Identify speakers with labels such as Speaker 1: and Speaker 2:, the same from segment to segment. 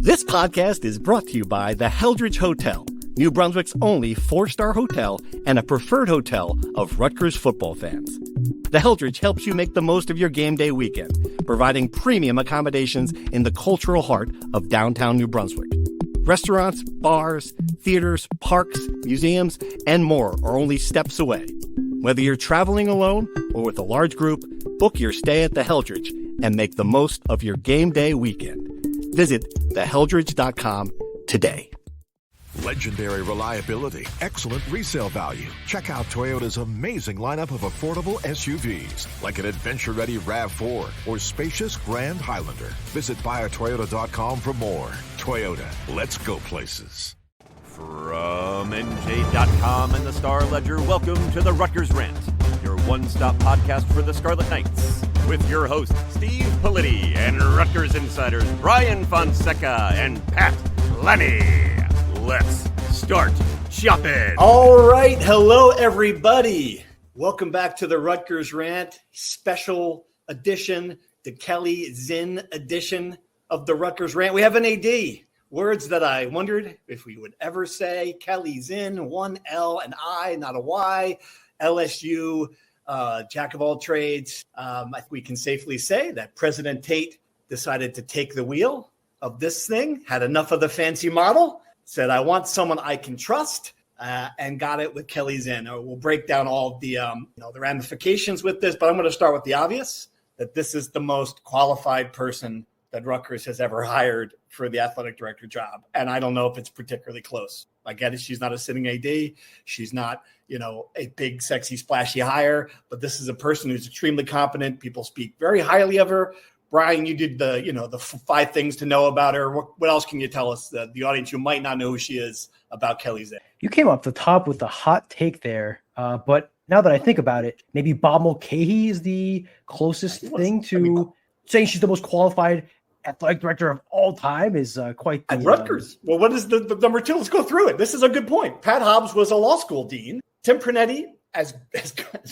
Speaker 1: This podcast is brought to you by the Heldridge Hotel, New Brunswick's only 4-star hotel and a preferred hotel of Rutgers football fans. The Heldridge helps you make the most of your game day weekend, providing premium accommodations in the cultural heart of downtown New Brunswick. Restaurants, bars, theaters, parks, museums, and more are only steps away. Whether you're traveling alone or with a large group, book your stay at the Heldridge and make the most of your game day weekend. Visit theheldridge.com today.
Speaker 2: Legendary reliability, excellent resale value. Check out Toyota's amazing lineup of affordable SUVs, like an adventure-ready RAV4 or spacious Grand Highlander. Visit buyatoyota.com for more. Toyota, let's go places.
Speaker 3: From NJ.com and the Star Ledger, welcome to the Rutgers Rant, your one-stop podcast for the Scarlet Knights, with your hosts Steve Politti and Rutgers insiders Brian Fonseca and Pat Lenny. Let's start shopping.
Speaker 1: All right. Hello, everybody. Welcome back to the Rutgers Rant, special edition, the Keli Zinn edition of the Rutgers Rant. We have an AD, words that I wondered if we would ever say. Keli Zinn, one L, an I, not a Y. LSU, jack of all trades. I think we can safely say that President Tate decided to take the wheel of this thing, had enough of the fancy model, said, I want someone I can trust, and got it with Keli Zinn. We'll break down all the ramifications with this, but I'm going to start with the obvious, that this is the most qualified person that Rutgers has ever hired for the athletic director job. And I don't know if it's particularly close. I get it. She's not a sitting AD. She's not, a big, sexy, splashy hire, but this is a person who's extremely competent. People speak very highly of her. Brian, you did the 5 things to know about her. What else can you tell us, the audience who might not know who she is, about Keli Zinn?
Speaker 4: You came up the top with the hot take there, but now that I think about it, maybe Bob Mulcahy is the closest thing to saying she's the most qualified athletic director of all time. Is quite the,
Speaker 1: at Rutgers. Well, what is the number 2? Let's go through it. This is a good point. Pat Hobbs was a law school dean. Tim Pernetti, as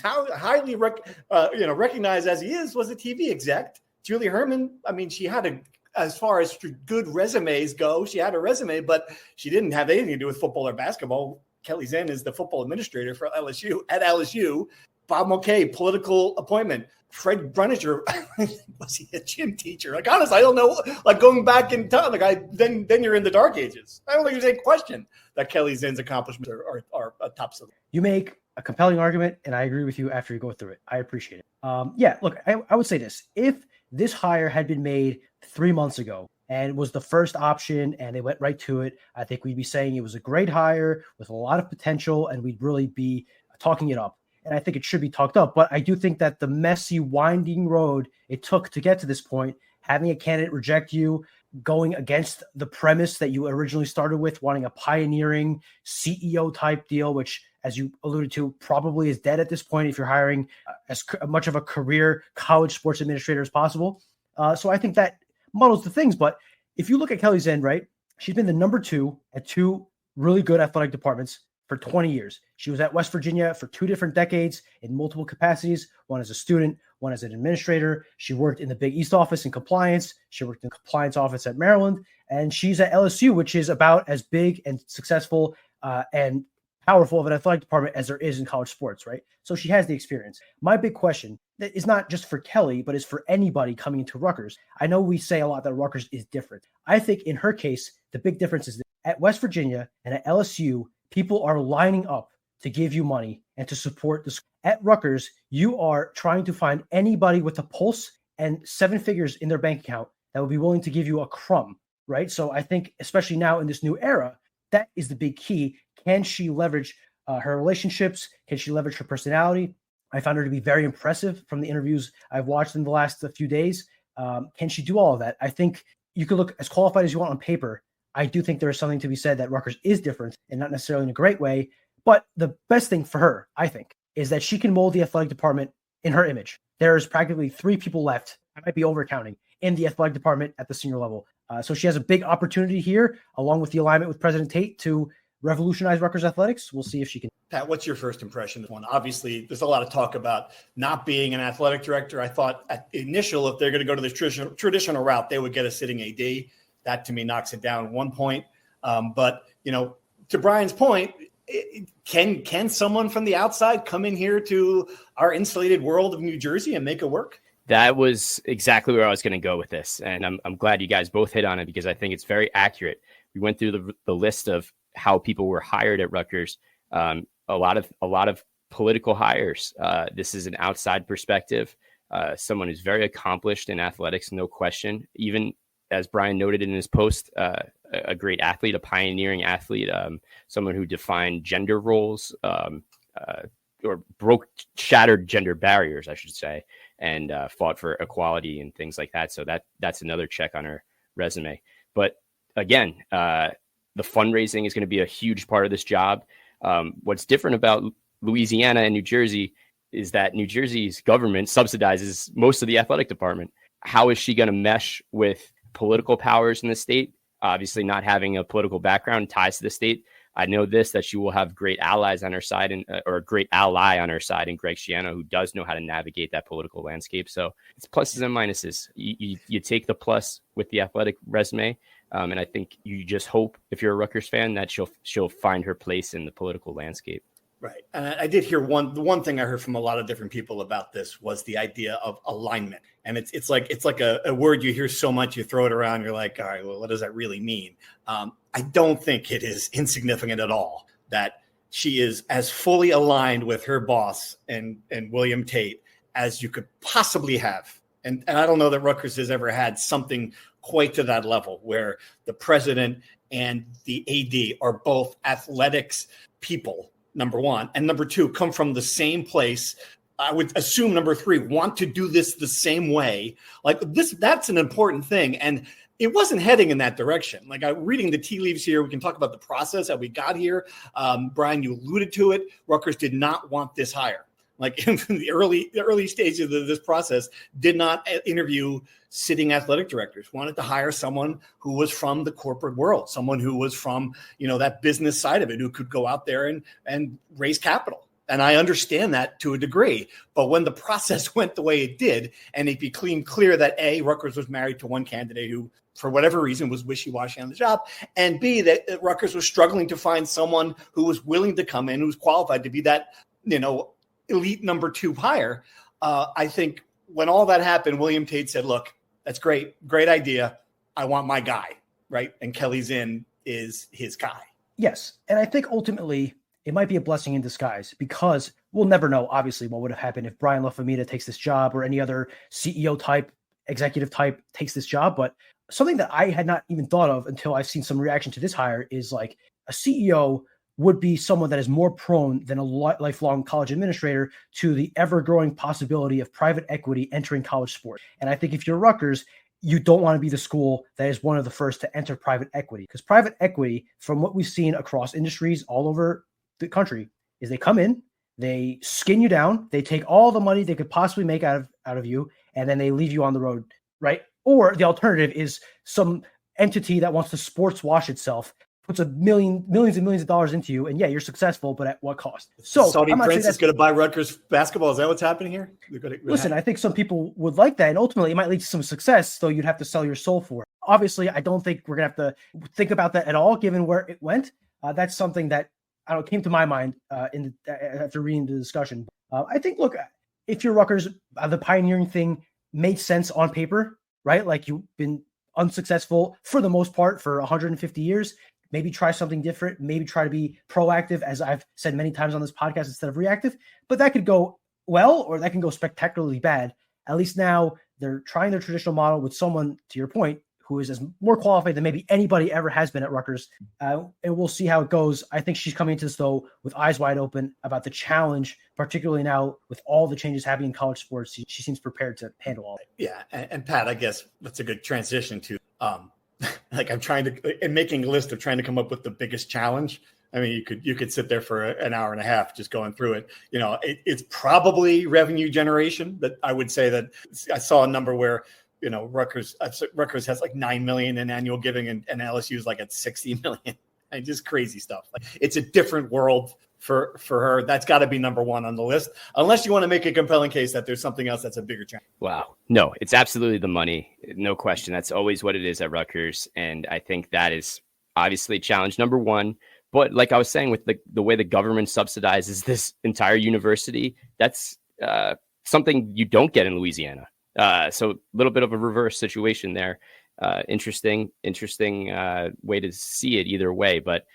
Speaker 1: highly recognized as he is, was a TV exec. Julie Herman, she had as far as good resumes go, she had a resume, but she didn't have anything to do with football or basketball. Keli Zinn is the football administrator for LSU at LSU. Bob Mulcahy, political appointment. Fred Bruniger, was he a gym teacher? Honestly, I don't know. Going back in time, then you're in the dark ages. I don't think there's any question that Keli Zinn's accomplishments are a top seller.
Speaker 4: You make a compelling argument, and I agree with you after you go through it. I appreciate it. Look, I would say this. If this hire had been made 3 months ago and was the first option and they went right to it, I think we'd be saying it was a great hire with a lot of potential, and we'd really be talking it up. And I think it should be talked up. But I do think that the messy, winding road it took to get to this point, having a candidate reject you, going against the premise that you originally started with, wanting a pioneering CEO type deal, which, as you alluded to, probably is dead at this point if you're hiring as much of a career college sports administrator as possible. So I think that muddles the things. But if you look at Keli Zinn, right, she's been the number 2 at 2 really good athletic departments for 20 years. She was at West Virginia for 2 different decades in multiple capacities, one as a student, one as an administrator. She worked in the Big East office in compliance. She worked in the compliance office at Maryland, and she's at LSU, which is about as big and successful and powerful of an athletic department as there is in college sports, right? So she has the experience. My big question that is not just for Keli, but is for anybody coming into Rutgers. I know we say a lot that Rutgers is different. I think in her case, the big difference is that at West Virginia and at LSU, people are lining up to give you money and to support the school. At Rutgers, you are trying to find anybody with a pulse and 7 figures in their bank account that would be willing to give you a crumb, right? So I think, especially now in this new era, that is the big key. Can she leverage her relationships? Can she leverage her personality? I found her to be very impressive from the interviews I've watched in the last few days. Can she do all of that? I think you could look as qualified as you want on paper. I do think there is something to be said that Rutgers is different and not necessarily in a great way. But the best thing for her, I think, is that she can mold the athletic department in her image. There's practically 3 people left, I might be overcounting, in the athletic department at the senior level. So she has a big opportunity here, along with the alignment with President Tate, to revolutionize Rutgers athletics. We'll see if she can.
Speaker 1: Pat, what's your first impression of one? Obviously, there's a lot of talk about not being an athletic director. I thought at initial, if they're going to go to this traditional route, they would get a sitting AD. That to me knocks it down 1 point. But, to Brian's point, can someone from the outside come in here to our insulated world of New Jersey and make it work?
Speaker 5: That was exactly where I was going to go with this. And I'm glad you guys both hit on it because I think it's very accurate. We went through the list of how people were hired at Rutgers. A lot of political hires. This is an outside perspective. Someone who's very accomplished in athletics, no question. Even as Brian noted in his post, a great athlete, a pioneering athlete, someone who defined gender roles or shattered gender barriers, I should say, and fought for equality and things like that. So that's another check on her resume. But again, the fundraising is going to be a huge part of this job. What's different about Louisiana and New Jersey is that New Jersey's government subsidizes most of the athletic department. How is she going to mesh with political powers in the state? Obviously, not having a political background ties to the state. I know that she will have great allies on her side or a great ally on her side in Greg Schiano, who does know how to navigate that political landscape. So it's pluses and minuses. You take the plus with the athletic resume. And I think you just hope, if you're a Rutgers fan, that she'll find her place in the political landscape.
Speaker 1: Right. And I did hear the one thing I heard from a lot of different people about this was the idea of alignment. And it's like a word you hear so much, you throw it around, you're like, all right, well, what does that really mean? I don't think it is insignificant at all that she is as fully aligned with her boss and William Tate as you could possibly have. And I don't know that Rutgers has ever had something quite to that level where the president and the AD are both athletics people, number one, and number two, come from the same place. I would assume number three, want to do this the same way. Like this, that's an important thing. And it wasn't heading in that direction. Like I'm reading the tea leaves here. We can talk about the process that we got here. Brian, you alluded to it. Rutgers did not want this hire. Like in the early stages of this process, did not interview sitting athletic directors, wanted to hire someone who was from the corporate world, someone who was from, that business side of it, who could go out there and raise capital. And I understand that to a degree. But when the process went the way it did, and it became clear that A, Rutgers was married to one candidate who, for whatever reason, was wishy-washy on the job, and B, that Rutgers was struggling to find someone who was willing to come in, who was qualified to be that, elite number two hire. I think when all that happened, William Tate said, look, that's great idea. I want my guy, right? And Keli Zinn is his guy.
Speaker 4: Yes. And I think ultimately it might be a blessing in disguise because we'll never know, obviously, what would have happened if Brian LaFamina takes this job or any other CEO type, executive type takes this job. But something that I had not even thought of until I've seen some reaction to this hire is like a CEO would be someone that is more prone than a lifelong college administrator to the ever-growing possibility of private equity entering college sports. And I think if you're Rutgers, you don't want to be the school that is one of the first to enter private equity, because private equity, from what we've seen across industries all over the country, is they come in, they skin you down, they take all the money they could possibly make out of you, and then they leave you on the road, right? Or the alternative is some entity that wants to sports wash itself, puts millions and millions of dollars into you, and yeah, you're successful, but at what cost? So
Speaker 1: Saudi Prince is going to buy Rutgers basketball. Is that what's happening here?
Speaker 4: Listen, I think some people would like that, and ultimately it might lead to some success, though you'd have to sell your soul for it. Obviously, I don't think we're going to have to think about that at all, given where it went. That's something that came to my mind after reading the discussion. I think, look, if you're Rutgers, the pioneering thing made sense on paper, right? Like you've been unsuccessful for the most part for 150 years. Maybe try something different, maybe try to be proactive, as I've said many times on this podcast, instead of reactive. But that could go well, or that can go spectacularly bad. At least now they're trying their traditional model with someone, to your point, who is as more qualified than maybe anybody ever has been at Rutgers. And we'll see how it goes. I think she's coming into this, though, with eyes wide open about the challenge, particularly now with all the changes happening in college sports. She seems prepared to handle all that.
Speaker 1: Yeah. And Pat, I guess that's a good transition to like I'm making a list of trying to come up with the biggest challenge. I mean, you could sit there for an hour and a half just going through it. It's probably revenue generation, but I would say that I saw a number where, Rutgers has like 9 million in annual giving and LSU is like at 60 million. And just crazy stuff. Like it's a different world for her. That's got to be number one on the list, unless you want to make a compelling case that there's something else that's a bigger challenge.
Speaker 5: Wow. No, it's absolutely the money. No question. That's always what it is at Rutgers. And I think that is obviously challenge number one. But like I was saying, with the way the government subsidizes this entire university, that's something you don't get in Louisiana. So a little bit of a reverse situation there. Interesting way to see it either way. But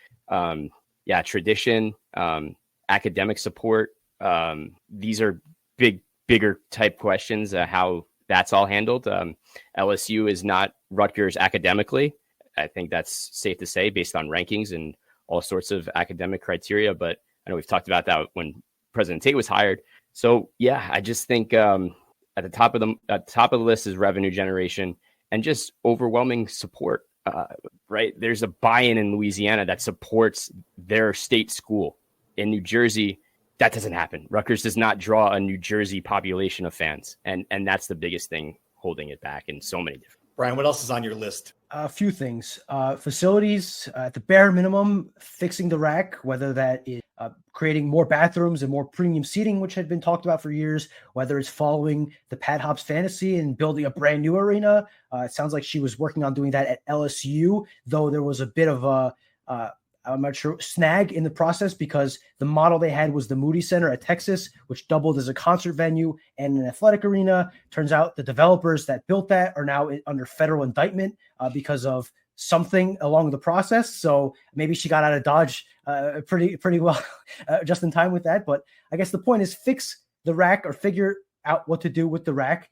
Speaker 5: tradition, academic support. These are bigger type questions, how that's all handled. LSU is not Rutgers academically. I think that's safe to say based on rankings and all sorts of academic criteria. But I know we've talked about that when President Tate was hired. So yeah, I just think at the top of the list is revenue generation and just overwhelming support. Right? There's a buy-in in Louisiana that supports their state school. In New Jersey, that doesn't happen. Rutgers does not draw a New Jersey population of fans. And that's the biggest thing holding it back in so many different.
Speaker 1: Brian, what else is on your list?
Speaker 4: A few things. Facilities, at the bare minimum, fixing the RAC, whether that is creating more bathrooms and more premium seating, which had been talked about for years, whether it's following the Pat Hobbs fantasy and building a brand new arena. It sounds like she was working on doing that at LSU, though there was a bit of a I'm not sure, snag in the process because the model they had was the Moody Center at Texas, which doubled as a concert venue and an athletic arena. Turns out the developers that built that are now under federal indictment because of something along the process. So maybe she got out of Dodge pretty well just in time with that. But I guess the point is fix the RAC or figure out what to do with the RAC,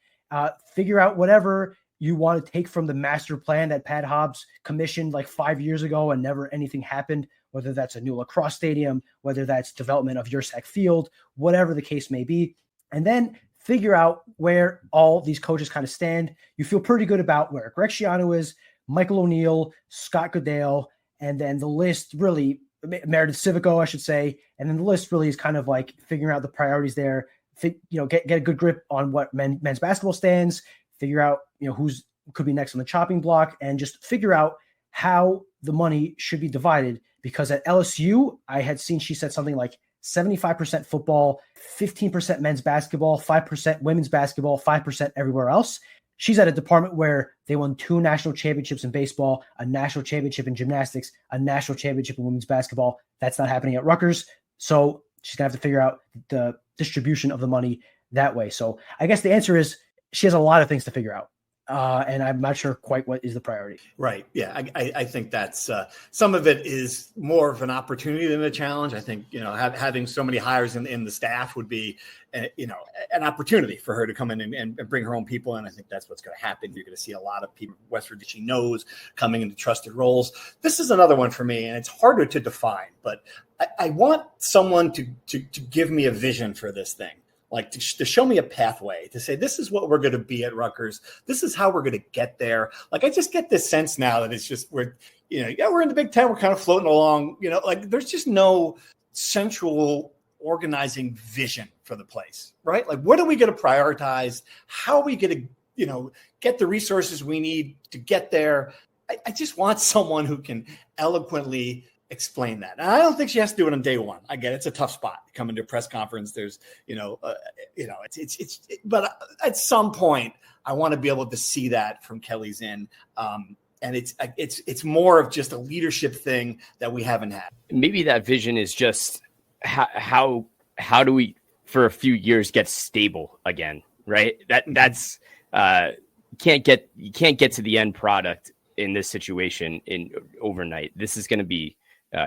Speaker 4: figure out whatever you want to take from the master plan that Pat Hobbs commissioned like 5 years ago and never anything happened, whether that's a new lacrosse stadium, whether that's development of Yersak Field, whatever the case may be. And then figure out where all these coaches kind of stand. You feel pretty good about where Greg Schiano is, Michael O'Neill, Scott Goodale, and then the list really, Meredith Civico, I should say, and then the list really is kind of like figuring out the priorities there, get a good grip on what men's basketball stands, figure out, who's could be next on the chopping block, and just figure out how the money should be divided. Because at LSU, I had seen, she said something like 75% football, 15% men's basketball, 5% women's basketball, 5% everywhere else. She's at a department where they won 2 national championships in baseball, a national championship in gymnastics, a national championship in women's basketball. That's not happening at Rutgers. So she's going to have to figure out the distribution of the money that way. So I guess the answer is she has a lot of things to figure out. And I'm not sure quite what is the priority.
Speaker 1: Right. Yeah. I think that's some of it is more of an opportunity than a challenge. I think, having so many hires in the staff would be, an opportunity for her to come in and bring her own people. And I think that's what's going to happen. You're going to see a lot of people West Virginia she knows coming into trusted roles. This is another one for me, and it's harder to define, but I want someone to give me a vision for this thing. Like to show me a pathway, to say, this is what we're going to be at Rutgers. This is how we're going to get there. Like, I just get this sense now that it's just, we're in the Big Ten. We're kind of floating along, there's just no central organizing vision for the place, right? Like, what are we going to prioritize? How are we going to, get the resources we need to get there? I just want someone who can eloquently explain that. And I don't think she has to do it on day one. I get it. It's a tough spot to come into a press conference. There's, but at some point I want to be able to see that from Keli Zinn. And it's more of just a leadership thing that we haven't had. Maybe
Speaker 5: that vision is just how do we, for a few years, get stable again, right? That's you can't get to the end product in this situation in overnight. This is going to be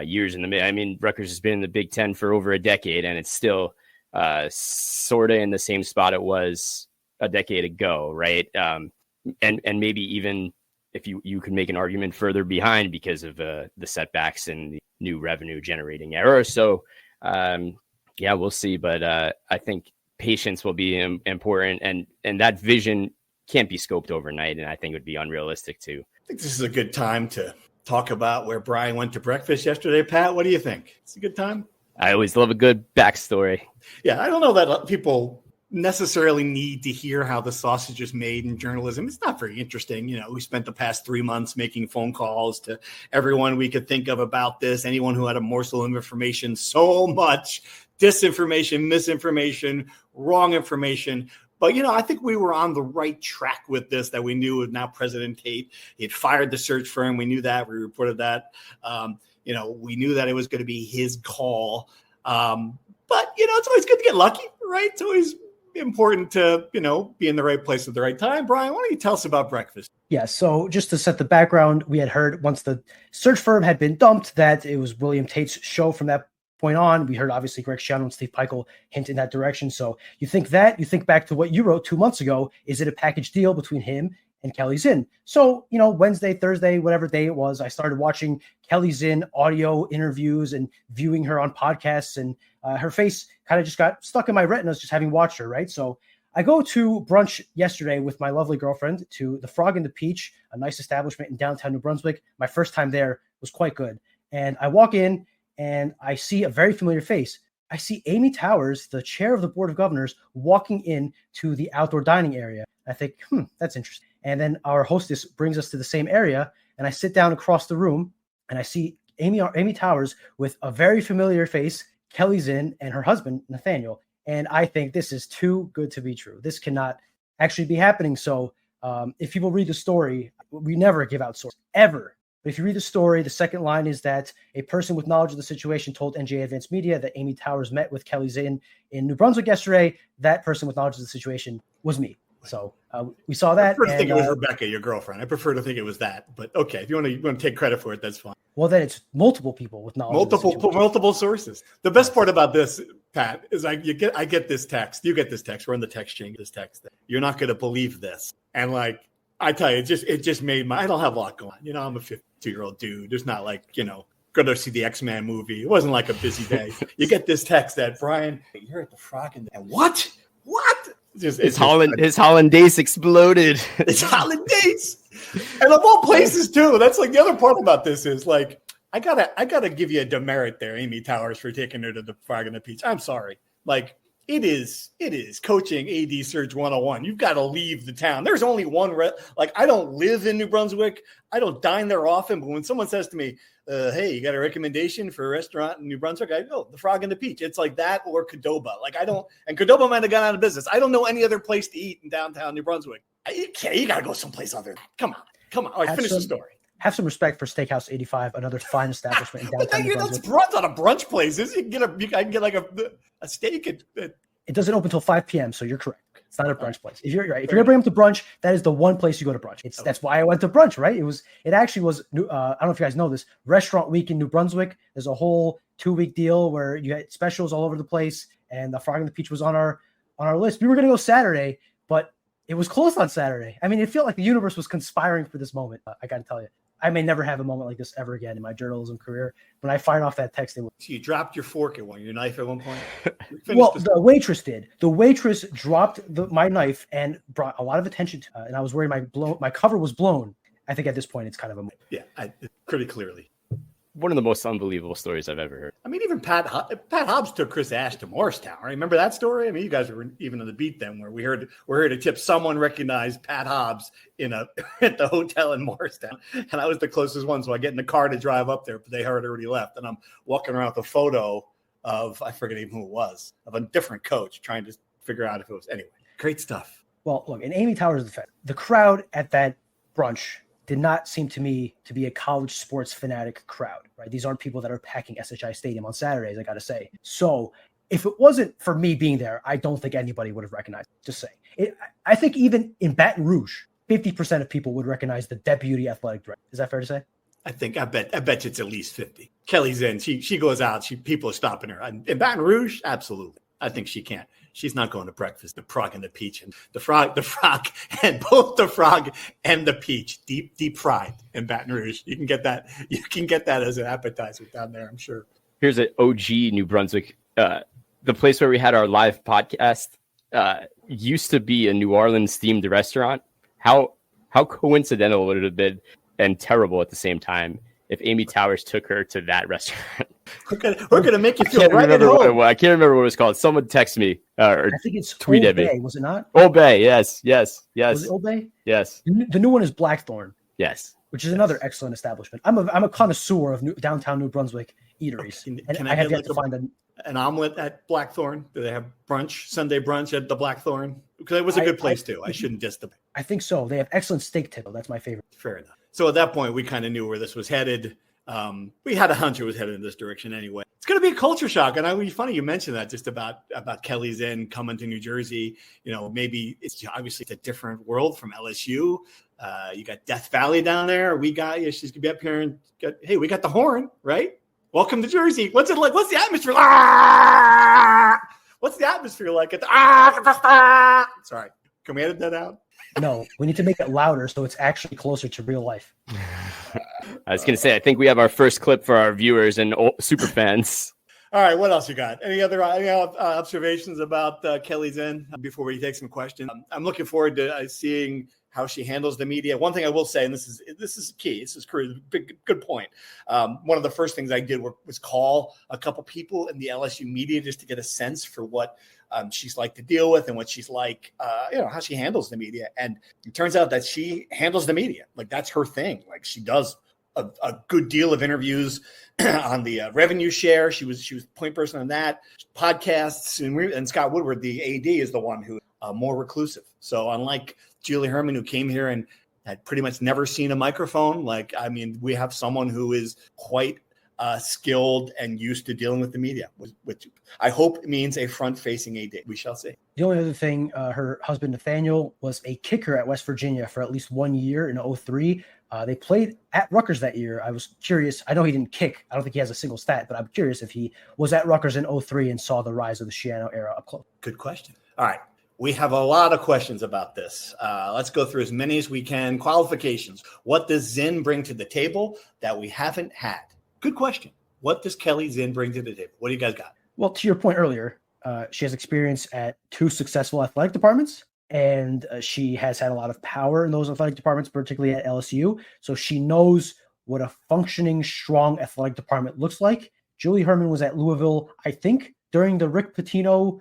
Speaker 5: years in the mid. I mean, Rutgers has been in the Big Ten for over a decade, and it's still sort of in the same spot it was a decade ago, right? And maybe even if you could make an argument further behind because of the setbacks in the new revenue generating era. So we'll see. But I think patience will be important, and that vision can't be scoped overnight, and I think it would be unrealistic too. I think this is a good time to talk about where Brian went to breakfast yesterday. Pat, what do you think? It's a good time. I always love a good backstory. Yeah, I don't know that people
Speaker 1: necessarily need to hear how the sausage is made in journalism. It's not very interesting. We spent the past 3 months making phone calls to everyone we could think of about this, anyone who had a morsel of information, so much disinformation, misinformation, wrong information. But, I think we were on the right track with this, that we knew with now President Tate. He had fired the search firm. We knew that. We reported that. We knew that it was going to be his call. But, it's always good to get lucky, right? It's always important to, be in the right place at the right time. Brian, why don't you tell us about breakfast?
Speaker 4: Yeah, so just to set the background, we had heard once the search firm had been dumped that it was William Tate's show from that point on. We heard obviously Greg Schiano and Steve Peichel hint in that direction. So you think back to what you wrote 2 months ago. Is it a package deal between him and Keli Zinn? So, Wednesday, Thursday, whatever day it was, I started watching Keli Zinn audio interviews and viewing her on podcasts, and her face kind of just got stuck in my retinas just having watched her, right? So I go to brunch yesterday with my lovely girlfriend to the Frog and the Peach, a nice establishment in downtown New Brunswick. My first time there was quite good. And I walk in and I see a very familiar face. I see Amy Towers, the chair of the Board of Governors, walking in to the outdoor dining area. I think, that's interesting. And then our hostess brings us to the same area, and I sit down across the room, and I see Amy Towers with a very familiar face, Keli Zinn, and her husband, Nathaniel. And I think this is too good to be true. This cannot actually be happening. So if people read the story, we never give out sources, ever. But if you read the story, the second line is that a person with knowledge of the situation told NJ Advanced Media that Amy Towers met with Keli Zinn in New Brunswick yesterday. That person with knowledge of the situation was me. So we saw that.
Speaker 1: I prefer to think it was Rebecca, your girlfriend. I prefer to think it was that. But okay, if you want to take credit for it, that's fine.
Speaker 4: Well, then it's multiple people with knowledge.
Speaker 1: Multiple sources. The best part about this, Pat, is I get this text. You get this text. We're in the text chain. This text. You're not going to believe this. And I tell you, it just made I don't have a lot going on. I'm a 52-year-old dude. There's not go to see the X-Men movie. It wasn't like a busy day. You get this text that, Brian, you're at the Frog and what?
Speaker 5: His hollandaise exploded.
Speaker 1: It's hollandaise, and of all places too. That's the other part about this is I gotta give you a demerit there, Amy Towers, for taking her to the Frog and the Peach. I'm sorry, it is coaching AD Surge 101. You've got to leave the town. There's only one. I don't live in New Brunswick. I don't dine there often. But when someone says to me, hey, you got a recommendation for a restaurant in New Brunswick? I go, the Frog and the Peach. It's like that or Qdoba. And Qdoba might have gone out of business. I don't know any other place to eat in downtown New Brunswick. You got to go someplace other. Come on. All right, finish the story.
Speaker 4: Have some respect for Steakhouse 85, another fine establishment in downtown New Brunswick.
Speaker 1: That's not a brunch place. You can get a steak at
Speaker 4: it doesn't open until 5 p.m., so you're correct. It's not a brunch place. If you're right, if you're gonna bring them to brunch, that is the one place you go to brunch. That's why I went to brunch, right? It actually was. I don't know if you guys know this. Restaurant Week in New Brunswick. There's a whole 2-week deal where you had specials all over the place, and the Frog and the Peach was on our list. We were gonna go Saturday, but it was closed on Saturday. I mean, it felt like the universe was conspiring for this moment. I got to tell you. I may never have a moment like this ever again in my journalism career. When I fired off that text,
Speaker 1: so you dropped your fork at your knife at one point?
Speaker 4: Well, the waitress did. The waitress dropped my knife and brought a lot of attention to and I was worried my cover was blown. I think at this point it's kind of a
Speaker 1: pretty clearly.
Speaker 5: One of the most unbelievable stories I've ever heard.
Speaker 1: I mean, even Pat Hobbs took Chris Ash to Morristown. Right? Remember that story? I mean, you guys were even on the beat then, where we're here to tip someone recognized Pat Hobbs at the hotel in Morristown, and I was the closest one. So I get in the car to drive up there, but they had already left, and I'm walking around with a photo of I forget even who it was of a different coach, trying to figure out if it was anyway. Great stuff.
Speaker 4: Well, look, in Amy Towers' defense, the crowd at that brunch did not seem to me to be a college sports fanatic crowd, right? These aren't people that are packing SHI Stadium on Saturdays, I got to say. So if it wasn't for me being there, I don't think anybody would have recognized it. Just say. I think even in Baton Rouge, 50% of people would recognize the deputy athletic director. Is that fair to say?
Speaker 1: I bet you it's at least 50. Keli Zinn, she goes out, people are stopping her. In Baton Rouge, absolutely. I think she can't. She's not going to breakfast. The Frog and the Peach, and the frog, and both the Frog and the Peach, deep fried in Baton Rouge. You can get that. You can get that as an appetizer down there, I'm sure.
Speaker 5: Here's an OG New Brunswick. The place where we had our live podcast used to be a New Orleans themed restaurant. How coincidental would it have been, and terrible at the same time, if Amy Towers took her to that restaurant.
Speaker 1: We're gonna make you feel right at home.
Speaker 5: I can't remember what it was called. Someone text me or
Speaker 4: I think it's
Speaker 5: tweet
Speaker 4: Old
Speaker 5: at me.
Speaker 4: Bay, was it not?
Speaker 5: Old Bay, yes.
Speaker 4: Was it Old Bay?
Speaker 5: Yes.
Speaker 4: The new one is Blackthorn,
Speaker 5: Yes.
Speaker 4: which is another excellent establishment. I'm a connoisseur of downtown New Brunswick eateries, and I have yet to find
Speaker 1: an omelet at Blackthorn. Do they have Sunday brunch at the Blackthorn? Because it was a good place too. I shouldn't diss them.
Speaker 4: I think so. They have excellent steak tip. That's my favorite.
Speaker 1: Fair enough. So at that point, we kind of knew where this was headed. We had a hunch it was headed in this direction anyway. It's going to be a culture shock. And it's funny you mentioned that just about Keli Zinn coming to New Jersey. Maybe it's obviously a different world from LSU. You got Death Valley down there. She's going to be up here and we got the horn, right? Welcome to Jersey. What's it like? What's the atmosphere? What's the atmosphere like at the Sorry. Can we edit that out?
Speaker 4: No, we need to make it louder so it's actually closer to real life.
Speaker 5: I was going to say, I think we have our first clip for our viewers and super fans.
Speaker 1: All right, what else you got? Any other observations about Keli Zinn before we take some questions? I'm looking forward to seeing how she handles the media. One thing I will say, and this is key. This is good point. One of the first things I did was call a couple people in the LSU media just to get a sense for what she's like to deal with and what she's like, how she handles the media. And it turns out that she handles the media. Like that's her thing. Like she does a good deal of interviews on the revenue share. She was point person on that, podcasts, and Scott Woodward, the AD, is the one who more reclusive. So unlike Julie Herman, who came here and had pretty much never seen a microphone, we have someone who is quite skilled and used to dealing with the media, which I hope means a front-facing AD. We shall see.
Speaker 4: The only other thing, her husband Nathaniel was a kicker at West Virginia for at least 1 year in 2003. They played at Rutgers that year. I was curious. I know he didn't kick. I don't think he has a single stat, but I'm curious if he was at Rutgers in 2003 and saw the rise of the Shiano era up close.
Speaker 1: Good question. All right. We have a lot of questions about this. Let's go through as many as we can. Qualifications. What does Zinn bring to the table that we haven't had? Good question. What does Keli Zinn bring to the table? What do you guys got?
Speaker 4: Well, to your point earlier, she has experience at 2 successful athletic departments, and she has had a lot of power in those athletic departments, particularly at LSU. So she knows what a functioning, strong athletic department looks like. Julie Herman was at Louisville, I think, during the Rick Pitino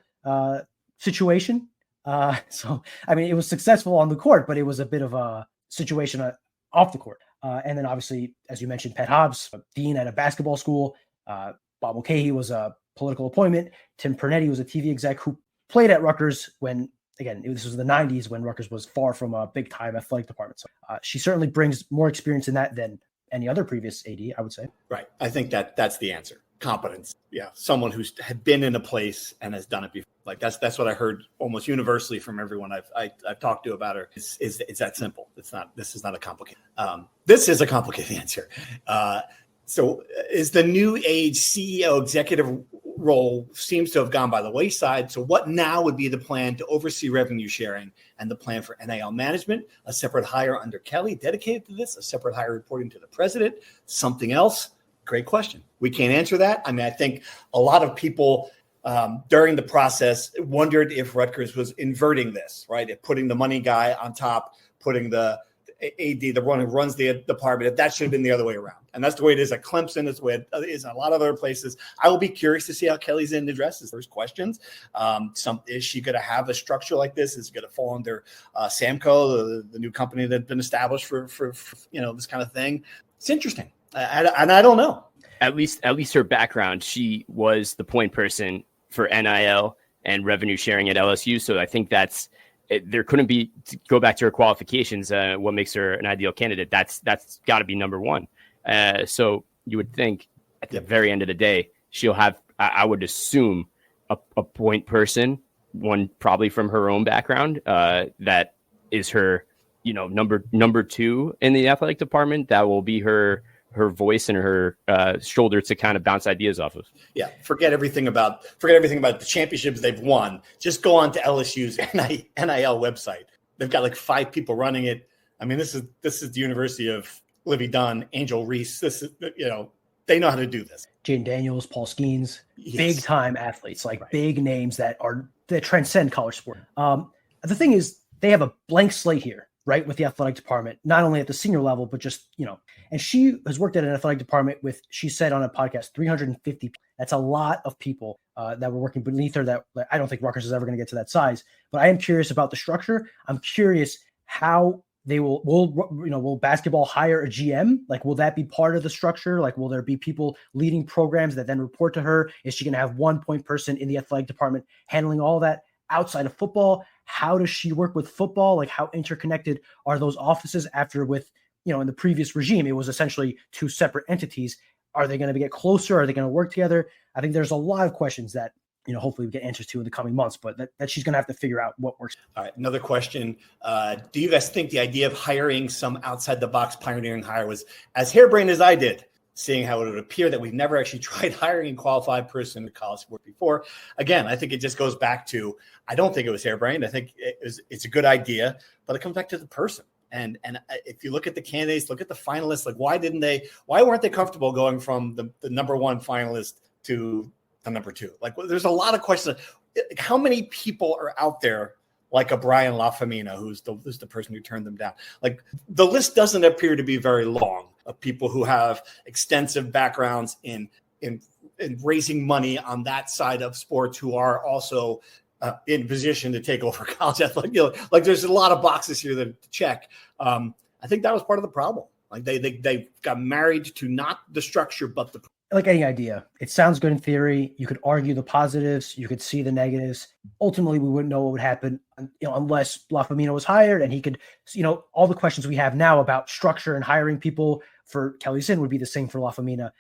Speaker 4: situation. It was successful on the court, but it was a bit of a situation off the court. And then obviously, as you mentioned, Pat Hobbs, dean at a basketball school. Bob Mulcahy was a political appointment. Tim Pernetti was a TV exec who played at Rutgers when, again, this was the 90s when Rutgers was far from a big-time athletic department. So she certainly brings more experience in that than any other previous AD, I would say.
Speaker 1: Right. I think that's the answer. Competence. Yeah. Someone who's had been in a place and has done it before. Like that's what I heard almost universally from everyone I've talked to about her. It's that simple. This is not a complicated. This is a complicated answer. So is the new age CEO executive role seems to have gone by the wayside. So what now would be the plan to oversee revenue sharing and the plan for NIL management? A separate hire under Keli dedicated to this, a separate hire reporting to the president, something else? Great question. We can't answer that. I think a lot of people during the process wondered if Rutgers was inverting this, right? If putting the money guy on top, putting the AD, the one who runs the department, if that should have been the other way around. And that's the way it is at Clemson. It's the way it is in a lot of other places. I will be curious to see how Keli Zinn addresses those questions. Is she going to have a structure like this? Is it going to fall under Samco, the new company that's been established for this kind of thing? It's interesting. And I don't know.
Speaker 5: At least her background, she was the point person for NIL and revenue sharing at LSU. So I think there couldn't be, to go back to her qualifications, what makes her an ideal candidate. That's got to be number one. So you would think at the very end of the day, she'll have, I would assume, a point person, one probably from her own background, that is her, number 2 in the athletic department. That will be her voice and her shoulder to kind of bounce ideas off of. Yeah.
Speaker 1: Forget everything about the championships they've won. Just go on to LSU's NIL website. They've got like 5 people running it. I mean, this is the University of Livy Dunn, Angel Reese. This is, they know how to do this.
Speaker 4: Jaden Daniels, Paul Skeens,
Speaker 1: yes.
Speaker 4: Big time athletes, big names that transcend college sport. The thing is, they have a blank slate here. right, with the athletic department, not only at the senior level, but just, and she has worked at an athletic department with, she said on a podcast, 350. That's a lot of people that were working beneath her that I don't think Rutgers is ever going to get to that size. But I am curious about the structure. I'm curious how they will basketball hire a GM? Like, will that be part of the structure? Like, will there be people leading programs that then report to her? Is she going to have one point person in the athletic department handling all that outside of football? How does she work with football? Like, how interconnected are those offices after with, in the previous regime, it was essentially two separate entities. Are they going to get closer? Are they going to work together? I think there's a lot of questions that, hopefully we get answers to in the coming months, but that she's going to have to figure out what works.
Speaker 1: All right. Another question. Do you guys think the idea of hiring some outside the box pioneering hire was as harebrained as I did, seeing how it would appear that we've never actually tried hiring a qualified person in college sport before? Again, I think it just goes back to, I don't think it was harebrained. I think it's a good idea, but it comes back to the person. And if you look at the candidates, look at the finalists, like why weren't they comfortable going from the number one finalist to the number two? Like, there's a lot of questions. How many people are out there like a Brian Lafemina, who's the person who turned them down? Like, the list doesn't appear to be very long of people who have extensive backgrounds in raising money on that side of sports, who are also in position to take over college athletics. Like, there's a lot of boxes here to check. I think that was part of the problem. Like, they got married to not the structure, but the.
Speaker 4: Like any idea, it sounds good in theory. You could argue the positives, you could see the negatives. Ultimately, we wouldn't know what would happen, unless Lafemina was hired and he could, all the questions we have now about structure and hiring people for Keli Zinn would be the same for Lafemina.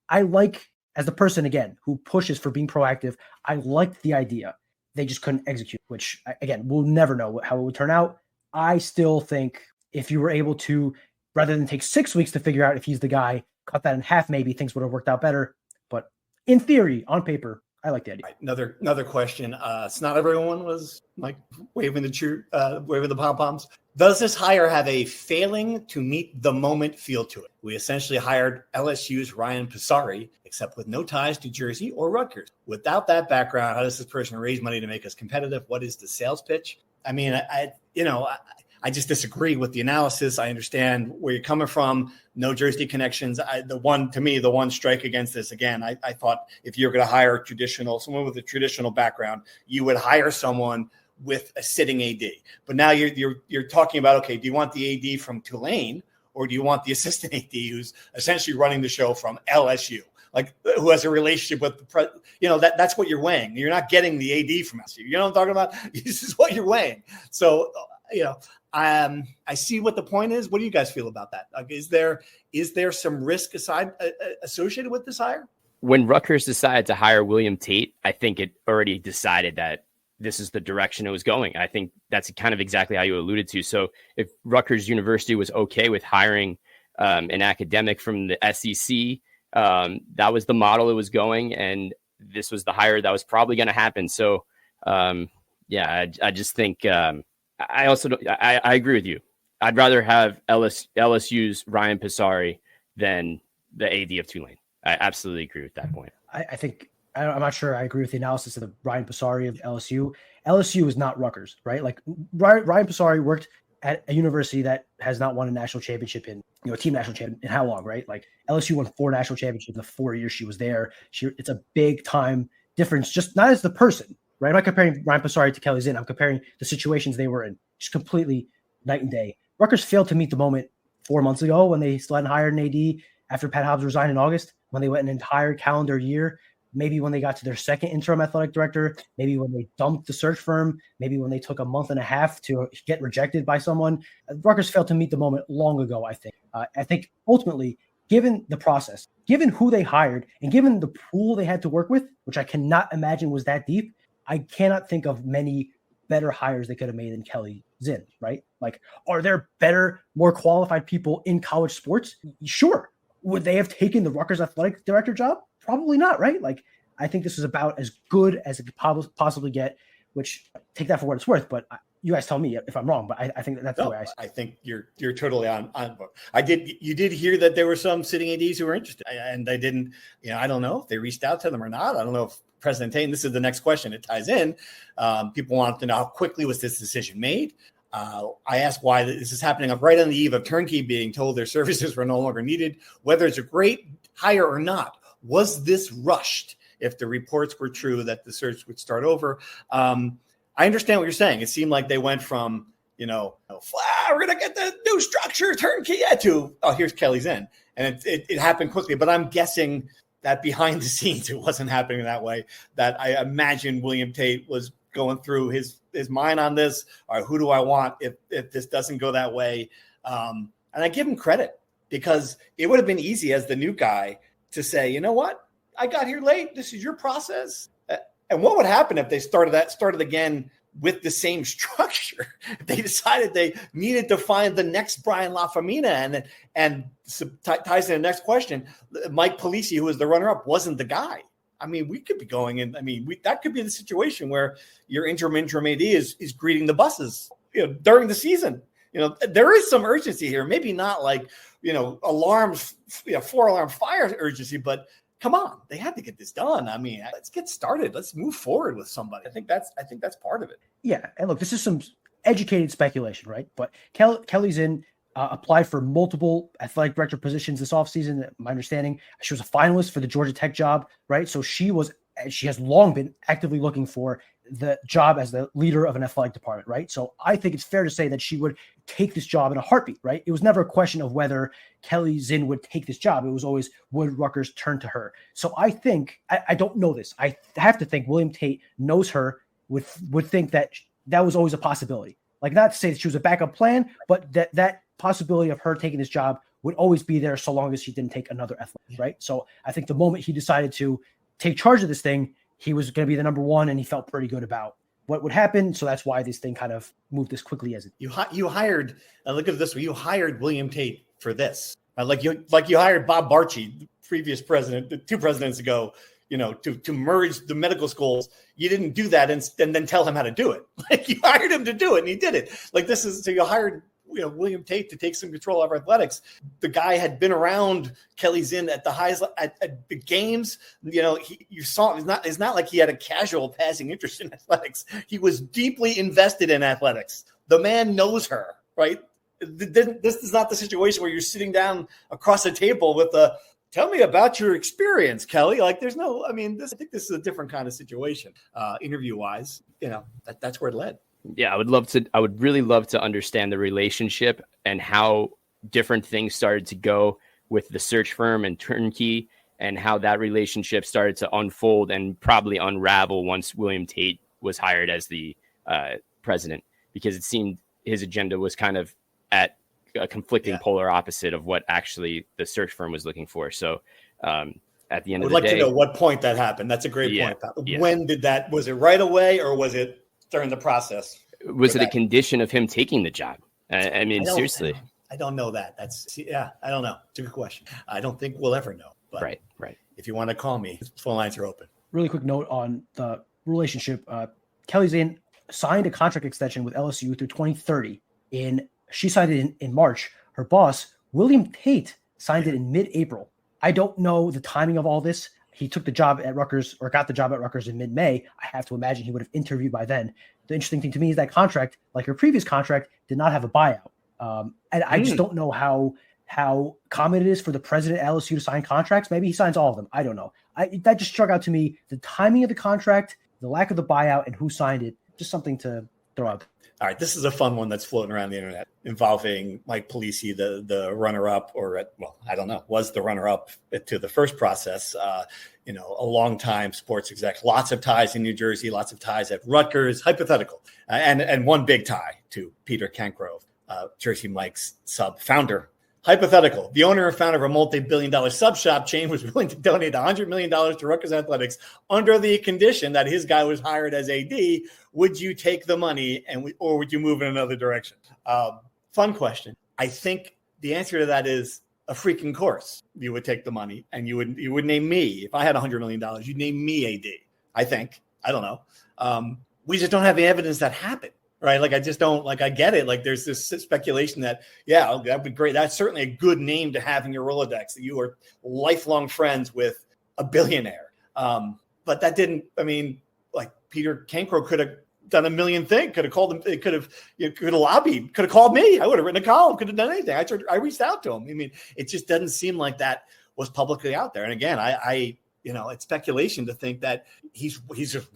Speaker 4: I like, as the person, again, who pushes for being proactive, I liked the idea. They just couldn't execute, which, again, we'll never know how it would turn out. I still think if you were able to, rather than take 6 weeks to figure out if he's the guy, cut that in half, maybe things would have worked out better. But in theory, on paper, I like the idea.
Speaker 1: Right. Another question. It's not everyone was like waving the pom-poms. Does this hire have a failing to meet the moment feel to it? We essentially hired LSU's Ryan Passari, except with no ties to Jersey or Rutgers. Without that background, how does this person raise money to make us competitive? What is the sales pitch? I mean, I just disagree with the analysis. I understand where you're coming from. No Jersey connections. The one strike against this, again, I thought if you're going to hire someone with a traditional background, you would hire someone with a sitting AD. But now you're talking about, okay, do you want the AD from Tulane, or do you want the assistant AD who's essentially running the show from LSU? Like, who has a relationship with that's what you're weighing. You're not getting the AD from LSU. You know what I'm talking about? This is what you're weighing. So, I see what the point is. What do you guys feel about that? Like, is there some risk associated with this hire?
Speaker 5: When Rutgers decided to hire William Tate, I think it already decided that this is the direction it was going. I think that's kind of exactly how you alluded to. So if Rutgers University was okay with hiring an academic from the SEC, that was the model it was going, and this was the hire that was probably going to happen. So, I just think I agree with you. I'd rather have LSU's Ryan Passari than the AD of Tulane. I absolutely agree with that point.
Speaker 4: I think I'm not sure I agree with the analysis of the Ryan Passari of LSU. LSU is not Rutgers, right? Like, Ryan Passari worked at a university that has not won a national championship a team national championship in how long, right? Like, LSU won 4 national championships in the 4 years she was there. It's a big time difference, just not as the person, right? I'm not comparing Ryan Passari to Keli Zinn. I'm comparing the situations they were in, just completely night and day. Rutgers failed to meet the moment 4 months ago when they still hadn't hired an AD after Pat Hobbs resigned in August, when they went an entire calendar year, maybe when they got to their second interim athletic director, maybe when they dumped the search firm, maybe when they took a month and a half to get rejected by someone. Rutgers failed to meet the moment long ago, I think. I think ultimately, given the process, given who they hired, and given the pool they had to work with, which I cannot imagine was that deep, I cannot think of many better hires they could have made than Keli Zinn, right? Like, are there better, more qualified people in college sports? Sure. Would they have taken the Rutgers athletic director job? Probably not, right? Like, I think this is about as good as it could possibly get, which, take that for what it's worth, but you guys tell me if I'm wrong, but I think that's the way I see it.
Speaker 1: I think you're totally on board. You did hear that there were some sitting ADs who were interested, and they didn't, I don't know if they reached out to them or not. I don't know if President Tate, this is the next question, it ties in. People want to know, how quickly was this decision made? I asked why this is happening right on the eve of Turnkey being told their services were no longer needed, whether it's a great hire or not. Was this rushed if the reports were true that the search would start over? I understand what you're saying. It seemed like they went from, we're going to get the new structure, Turnkey, to, here's Keli Zinn. And it happened quickly. But I'm guessing that behind the scenes, it wasn't happening that way, that I imagine William Tate was going through his mind on this. All right, who do I want if this doesn't go that way? And I give him credit, because it would have been easy as the new guy to say, you know what? I got here late. This is your process. And what would happen if they started again with the same structure? They decided they needed to find the next Brian Lafemina, and ties to the next question. Mike Polisi, who was the runner-up, wasn't the guy. I mean, we could be going in. I mean, that could be the situation where your interim AD is greeting the buses, during the season. There is some urgency here. Maybe not like, alarms, 4-alarm fire urgency, but come on, they had to get this done. I mean, let's get started. Let's move forward with somebody. I think that's part of it.
Speaker 4: Yeah, and look, this is some educated speculation, right? But Keli Zinn applied for multiple athletic director positions this offseason. My understanding, she was a finalist for the Georgia Tech job, right? So she has long been actively looking for the job as the leader of an athletic department, right? So I think it's fair to say that she would take this job in a heartbeat, right? It was never a question of whether Keli Zinn would take this job. It was always, would Rutgers turn to her? So I think, I don't know this. I have to think William Tate knows her, would think that was always a possibility. Like, not to say that she was a backup plan, but that possibility of her taking this job would always be there so long as she didn't take another athletic, right? So I think the moment he decided to take charge of this thing, he was going to be the number one, and he felt pretty good about what would happen. So that's why this thing kind of moved as quickly as it did.
Speaker 1: You hired, look at it this way, you hired William Tate for this. Like you hired Bob Barchi, the previous president, 2 presidents ago, to merge the medical schools. You didn't do that and then tell him how to do it. Like, you hired him to do it, and he did it. Like, so you hired William Tate to take some control of athletics. The guy had been around Keli Zinn at the highest at the games. You saw it's not like he had a casual passing interest in athletics. He was deeply invested in athletics. The man knows her, right? This is not the situation where you're sitting down across a table with tell me about your experience, Keli. Like, there's no, I think this is a different kind of situation, interview wise. That's where it led.
Speaker 5: Yeah, I would really love to understand the relationship and how different things started to go with the search firm and Turnkey, and how that relationship started to unfold and probably unravel once William Tate was hired as the president, because it seemed his agenda was kind of at a conflicting polar opposite of what actually the search firm was looking for. So at the end of the day, I would like to
Speaker 1: know what point that happened. That's a great point.
Speaker 5: Yeah.
Speaker 1: When did that, was it right away, or was it during the process?
Speaker 5: Was it a condition of him taking the job? I mean, seriously.
Speaker 1: I don't know that. I don't know. It's a good question. I don't think we'll ever know. But
Speaker 5: right.
Speaker 1: If you want to call me, phone lines are open.
Speaker 4: Really quick note on the relationship. Keli Zinn signed a contract extension with LSU through 2030. She signed it in March. Her boss, William Tate, signed it in mid-April. I don't know the timing of all this. He took the job at Rutgers, or got the job at Rutgers in mid-May. I have to imagine he would have interviewed by then. The interesting thing to me is that contract, like her previous contract, did not have a buyout. And I just don't know how common it is for the president at LSU to sign contracts. Maybe he signs all of them. I don't know. That just struck out to me. The timing of the contract, the lack of the buyout, and who signed it, just something to throw out.
Speaker 1: All right, this is a fun one that's floating around the internet involving Mike Polisi, the runner-up, I don't know, was the runner-up to the first process. A long-time sports exec, lots of ties in New Jersey, lots of ties at Rutgers, hypothetical, and one big tie to Peter Cancrove, Jersey Mike's sub-founder. Hypothetical, the owner and founder of a multi-billion-dollar sub-shop chain was willing to donate $100 million to Rutgers Athletics under the condition that his guy was hired as AD. Would you take the money or would you move in another direction? Fun question. I think the answer to that is a freaking course. You would take the money, and you would name me. If I had $100 million, you'd name me AD. I think. I don't know. We just don't have the evidence that happened. Right. Like, I just don't, I get it. Like, there's this speculation that, that'd be great. That's certainly a good name to have in your Rolodex, that you are lifelong friends with a billionaire. But that didn't, Peter Cancro could have done a million things. Could have called him. It could have lobbied. Could have called me. I would have written a column. Could have done anything. I reached out to him. I mean, it just doesn't seem like that was publicly out there. And again, I it's speculation to think that he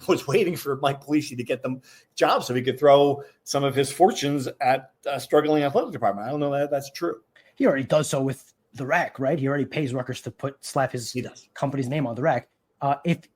Speaker 1: was waiting for Mike Polisi to get them jobs so he could throw some of his fortunes at a struggling athletic department. I don't know that that's true.
Speaker 4: He already does so with the rack, right? He already pays Rutgers to slap his company's name on the rack. If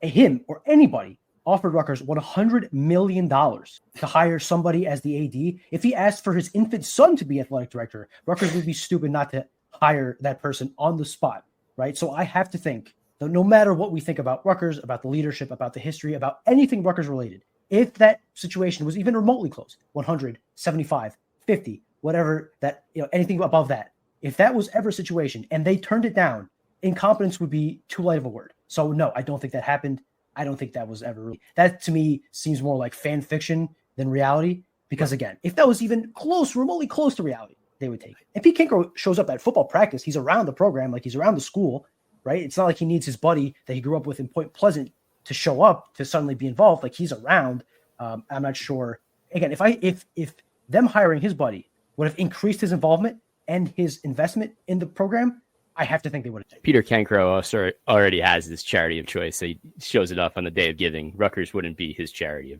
Speaker 4: him or anybody offered Rutgers $100 million to hire somebody as the AD, if he asked for his infant son to be athletic director, Rutgers would be stupid not to hire that person on the spot, right? So I have to think that no matter what we think about Rutgers, about the leadership, about the history, about anything Rutgers related, if that situation was even remotely close, 100, 75, 50, whatever that, anything above that, if that was ever a situation and they turned it down, incompetence would be too light of a word. So no, I don't think that happened. I don't think that was ever really. That to me seems more like fan fiction than reality. Because again, if that was even remotely close to reality, they would take it. And Pete Kinkro shows up at football practice. He's around the program, like he's around the school, right? It's not like he needs his buddy that he grew up with in Point Pleasant to show up to suddenly be involved. Like he's around. I'm not sure. Again, if them hiring his buddy would have increased his involvement and his investment in the program, I have to think they would have.
Speaker 5: Peter Cancro also already has his charity of choice, so he shows it off on the day of giving. Rutgers wouldn't be his charity.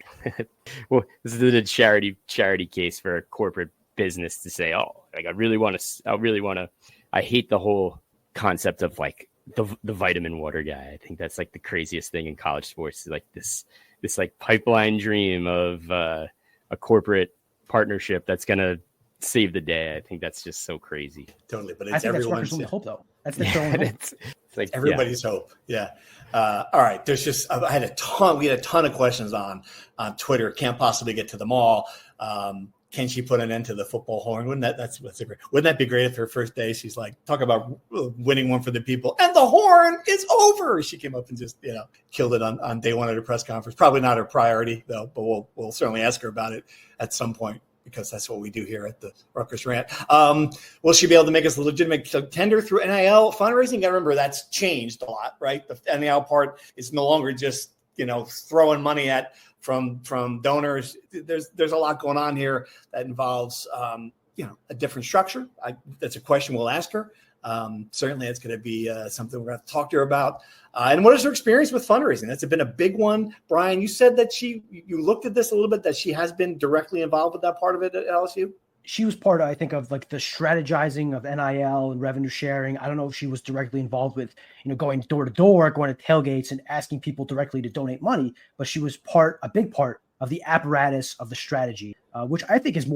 Speaker 5: Well, this is a charity case for a corporate business to say, oh, like I hate the whole concept of like the vitamin water guy. I think that's like the craziest thing in college sports. Like this like pipeline dream of a corporate partnership that's gonna save the day. I think that's just so crazy.
Speaker 1: Totally, but it's everyone's
Speaker 4: hope, though. That's their own hope.
Speaker 5: It's like
Speaker 1: everybody's hope. Yeah. All right. There's just we had a ton of questions on Twitter. Can't possibly get to them all. Can she put an end to the football horn? Wouldn't that be great if her first day she's like, talk about winning one for the people and the horn is over. She came up and just, killed it on day one at her press conference. Probably not her priority though, but we'll certainly ask her about it at some point, because that's what we do here at the Rutgers Rant. Will she be able to make us a legitimate contender through NIL fundraising? You got to remember that's changed a lot, right? The NIL part is no longer just, throwing money from donors. There's a lot going on here that involves, a different structure. That's a question we'll ask her. Certainly it's going to be something we're going to have to talk to her about. And what is her experience with fundraising? That's been a big one. Brian, you said that you looked at this a little bit, that she has been directly involved with that part of it at LSU.
Speaker 4: She was part, I think, of like the strategizing of NIL and revenue sharing. I don't know if she was directly involved with, going door to door, going to tailgates and asking people directly to donate money, but she was a big part of the apparatus of the strategy, which I think is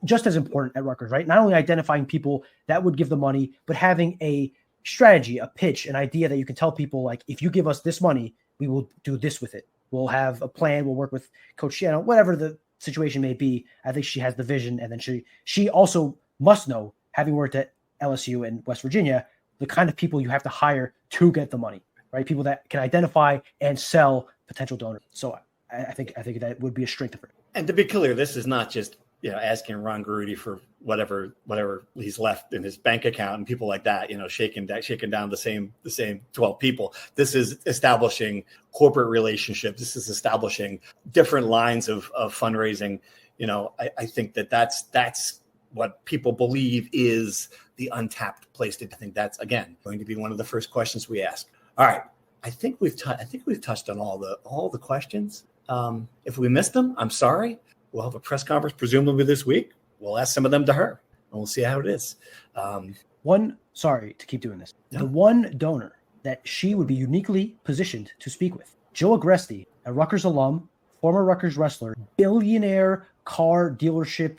Speaker 4: just as important at Rutgers, right? Not only identifying people that would give the money, but having a strategy, a pitch, an idea that you can tell people, like, if you give us this money, we will do this with it. We'll have a plan. We'll work with Coach Shiano, whatever the situation may be. I think she has the vision. And then she also must know, having worked at LSU and West Virginia, the kind of people you have to hire to get the money, right? People that can identify and sell potential donors. So I think that would be a strength of her.
Speaker 1: And to be clear, this is not just asking Ron Garutti for whatever he's left in his bank account and people like that, shaking down the same 12 people. This is establishing corporate relationships. This is establishing different lines of fundraising. I think that's what people believe is the untapped place. I think that's, again, going to be one of the first questions we ask. All right. I think we've touched on all the questions. If we missed them, I'm sorry. We'll have a press conference presumably this week. We'll ask some of them to her, and we'll see how it is.
Speaker 4: Sorry to keep doing this.
Speaker 1: No.
Speaker 4: The one donor that she would be uniquely positioned to speak with, Joe Agresti, a Rutgers alum, former Rutgers wrestler, billionaire car dealership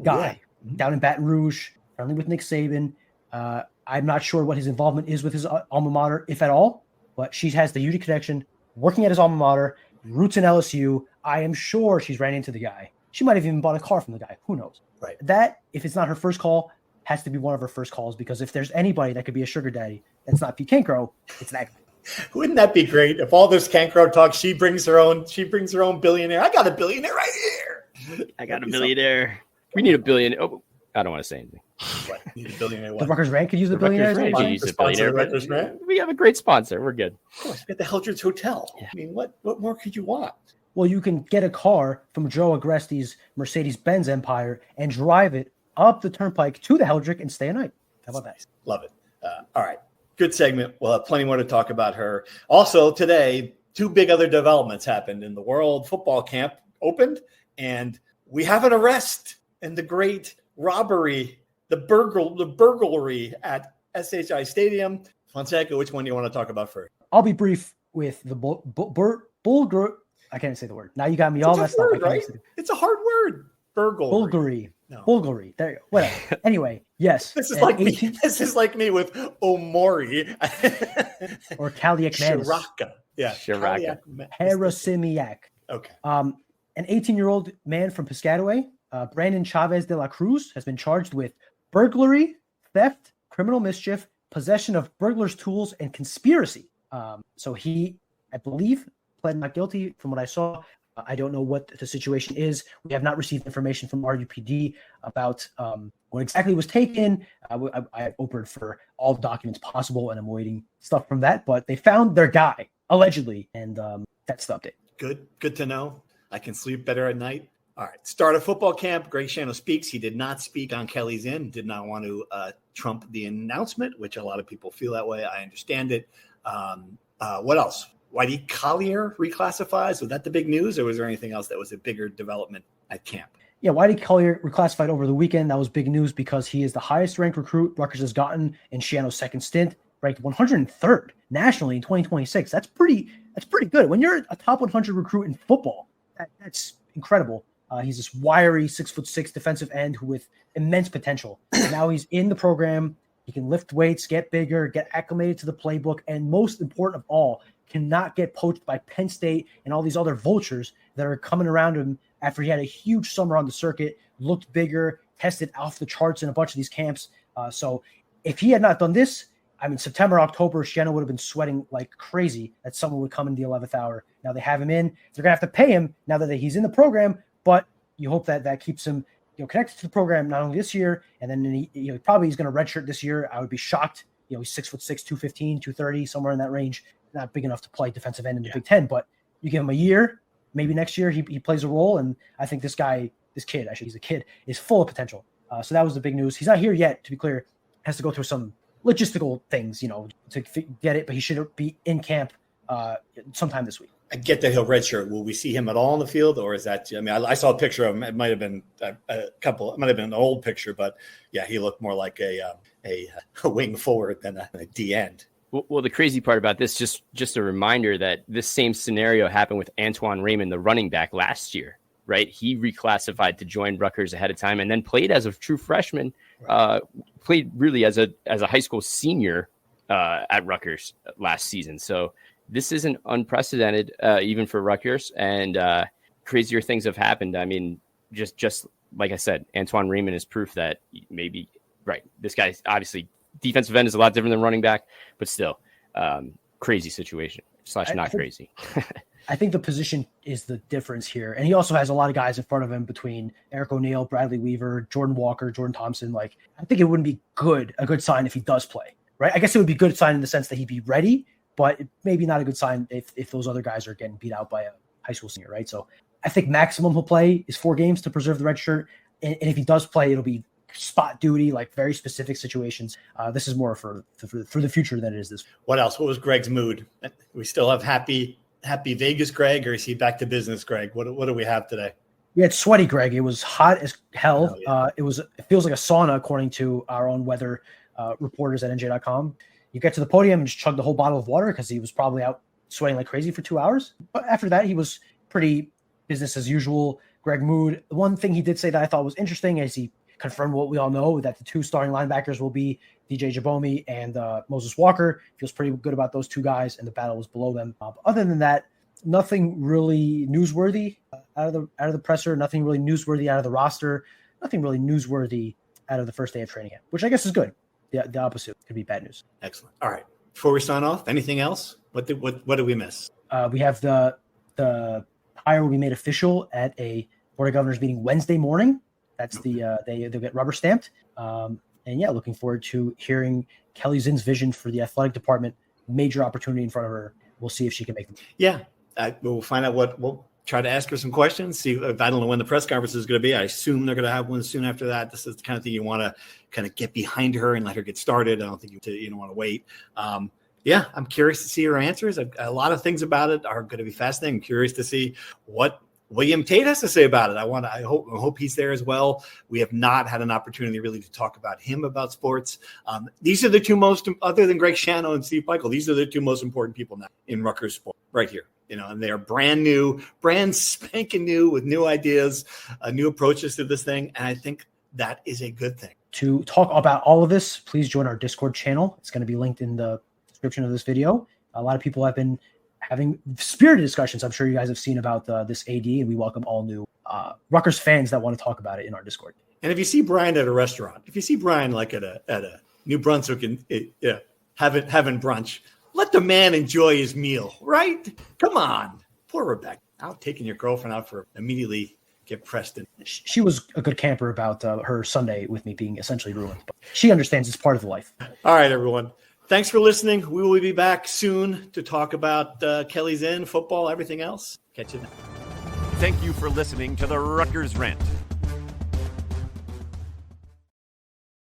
Speaker 4: guy down in Baton Rouge, friendly with Nick Saban. I'm not sure what his involvement is with his alma mater, if at all, but she has the unique connection, working at his alma mater, roots in LSU. I am sure she's ran into the guy. She might have even bought a car from the guy. Who knows?
Speaker 1: Right.
Speaker 4: That, if it's not her first call, has to be one of her first calls, because if there's anybody that could be a sugar daddy that's not Pete Cancro, it's that guy.
Speaker 1: Wouldn't that be great if all this Cancro talk, she brings her own billionaire. I got a billionaire right here.
Speaker 5: I got a billionaire. We need a billionaire. Oh, I don't want to say anything.
Speaker 1: What? Need a billionaire. What?
Speaker 4: The Rutgers Rant could use the billionaire.
Speaker 1: Rutgers Rant.
Speaker 5: We have a great sponsor. We're good.
Speaker 1: Of course, we got the Hildreds Hotel.
Speaker 5: Yeah.
Speaker 1: I mean, what more could you want?
Speaker 4: Well, you can get a car from Joe Agresti's Mercedes-Benz empire and drive it up the turnpike to the Heldrick and stay a night. How about that?
Speaker 1: Love it. All right. Good segment. We'll have plenty more to talk about her. Also, today, two big other developments happened in the World Football Camp opened, and we have an arrest in the great robbery, the burglary at SHI Stadium. Fonseca, which one do you want to talk about first?
Speaker 4: I'll be brief with the bulgur. I can't say the word. Now you got me all messed up.
Speaker 1: Right? It's a hard word.
Speaker 4: Bulgari.
Speaker 1: No.
Speaker 4: Bulgari. There you go. Whatever. Anyway, yes.
Speaker 1: This is like me. This is like me with Omori
Speaker 4: or Kaliak Manis.
Speaker 1: Shiraka. Yeah.
Speaker 5: Shiraka.
Speaker 4: Harasimiak.
Speaker 1: Okay.
Speaker 4: An 18-year-old man from Piscataway, Brandon Chavez de la Cruz, has been charged with burglary, theft, criminal mischief, possession of burglar's tools, and conspiracy. So he, I believe, pled not guilty from what I saw. I don't know what the situation is. We have not received information from RUPD about what exactly was taken. I opened for all documents possible, and I'm waiting stuff from that. But they found their guy, allegedly, and that's the update.
Speaker 1: Good to know. I can sleep better at night. All right. Start of football camp. Greg Schiano speaks. He did not speak on Keli Zinn. Did not want to trump the announcement, which a lot of people feel that way. I understand it. What else? Whitey Collier reclassifies. Was that the big news, or was there anything else that was a bigger development at camp?
Speaker 4: Yeah, Whitey Collier reclassified over the weekend. That was big news because he is the highest ranked recruit Rutgers has gotten in Schiano's second stint, ranked 103rd nationally in 2026. That's pretty good. When you're a top 100 recruit in football, that's incredible. He's this wiry 6'6" defensive end with immense potential. Now he's in the program. He can lift weights, get bigger, get acclimated to the playbook, and most important of all, cannot get poached by Penn State and all these other vultures that are coming around him after he had a huge summer on the circuit, looked bigger, tested off the charts in a bunch of these camps. So if he had not done this, I mean, September, October, Schiano would have been sweating like crazy that someone would come in the 11th hour. Now they have him in. They're going to have to pay him now that he's in the program, but you hope that keeps him connected to the program not only this year, and then he probably he's going to redshirt this year. I would be shocked. He's 6'6", 215, 230, somewhere in that range. Not big enough to play defensive end in the Big Ten, but you give him a year, maybe next year he plays a role. And I think he's a kid, is full of potential. So that was the big news. He's not here yet, to be clear. Has to go through some logistical things, to get it, but he should be in camp sometime this week.
Speaker 1: I get that he'll redshirt. Will we see him at all in the field, or is that? I mean, I saw a picture of him. It might have been a couple. It might have been an old picture, but yeah, he looked more like a wing forward than a D end.
Speaker 5: Well, the crazy part about this, just a reminder that this same scenario happened with Antoine Raymond, the running back, last year, right? He reclassified to join Rutgers ahead of time and then played as a true freshman, played really as a high school senior at Rutgers last season. So this isn't unprecedented even for Rutgers, and crazier things have happened. I mean, just like I said, Antoine Raymond is proof that maybe, right, this guy's obviously defensive end is a lot different than running back, but still crazy situation / not crazy.
Speaker 4: I think the position is the difference here. And he also has a lot of guys in front of him between Eric O'Neill, Bradley Weaver, Jordan Walker, Jordan Thompson. Like, I think it wouldn't be a good sign if he does play, right? I guess it would be a good sign in the sense that he'd be ready, but maybe not a good sign if those other guys are getting beat out by a high school senior, right? So I think maximum he'll play is 4 games to preserve the red shirt. And if he does play, it'll be spot duty, like very specific situations. This is more for the future than it is this.
Speaker 1: What else? What was Greg's mood? We still have happy Vegas Greg, or is he back to business Greg? What do we have today?
Speaker 4: Yeah, it's sweaty Greg. It was hot as hell.
Speaker 1: Oh, yeah.
Speaker 4: It feels like a sauna according to our own weather reporters at NJ.com. You get to the podium and just chug the whole bottle of water because he was probably out sweating like crazy for 2 hours. But after that, he was pretty business as usual. Greg mood. The one thing he did say that I thought was interesting is he confirmed what we all know, that the 2 starting linebackers will be DJ Jabomi and Moses Walker. Feels pretty good about those 2 guys, and the battle was below them. Other than that, nothing really newsworthy out of the presser. Nothing really newsworthy out of the roster. Nothing really newsworthy out of the first day of training camp, which I guess is good. The opposite could be bad news.
Speaker 1: Excellent. All right. Before we sign off, anything else? What did we miss?
Speaker 4: We have the hire will be made official at a Board of Governors meeting Wednesday morning. That's they'll get rubber stamped. And yeah, looking forward to hearing Keli Zinn's vision for the athletic department. Major opportunity in front of her. We'll see if she can make them.
Speaker 1: Yeah, we'll find out what try to ask her some questions. See, I don't know when the press conference is going to be. I assume they're going to have one soon after that. This is the kind of thing you want to kind of get behind her and let her get started. I don't think you don't want to wait. Yeah, I'm curious to see her answers. A lot of things about it are going to be fascinating. I'm curious to see what William Tate has to say about it. I hope he's there as well. We have not had an opportunity really to talk about him about sports. These are the two most, other than Greg Schiano and Steve Michael, these are the two most important people now in Rutgers sport right here. And they are brand spanking new with new ideas, new approaches to this thing. And I think that is a good thing.
Speaker 4: To talk about all of this, please join our Discord channel. It's going to be linked in the description of this video. A lot of people have been having spirited discussions. I'm sure you guys have seen about this AD, and we welcome all new Rutgers fans that want to talk about it in our Discord.
Speaker 1: And if you see Brian at a restaurant, if you see Brian like at a New Brunswick and having brunch, let the man enjoy his meal, right? Come on, poor Rebecca, out taking your girlfriend out for immediately get pressed in.
Speaker 4: She was a good camper about her Sunday with me being essentially ruined, but she understands it's part of the life.
Speaker 1: All right, everyone. Thanks for listening. We will be back soon to talk about Keli Zinn, football, everything else. Catch you then.
Speaker 3: Thank you for listening to the Rutgers Rant.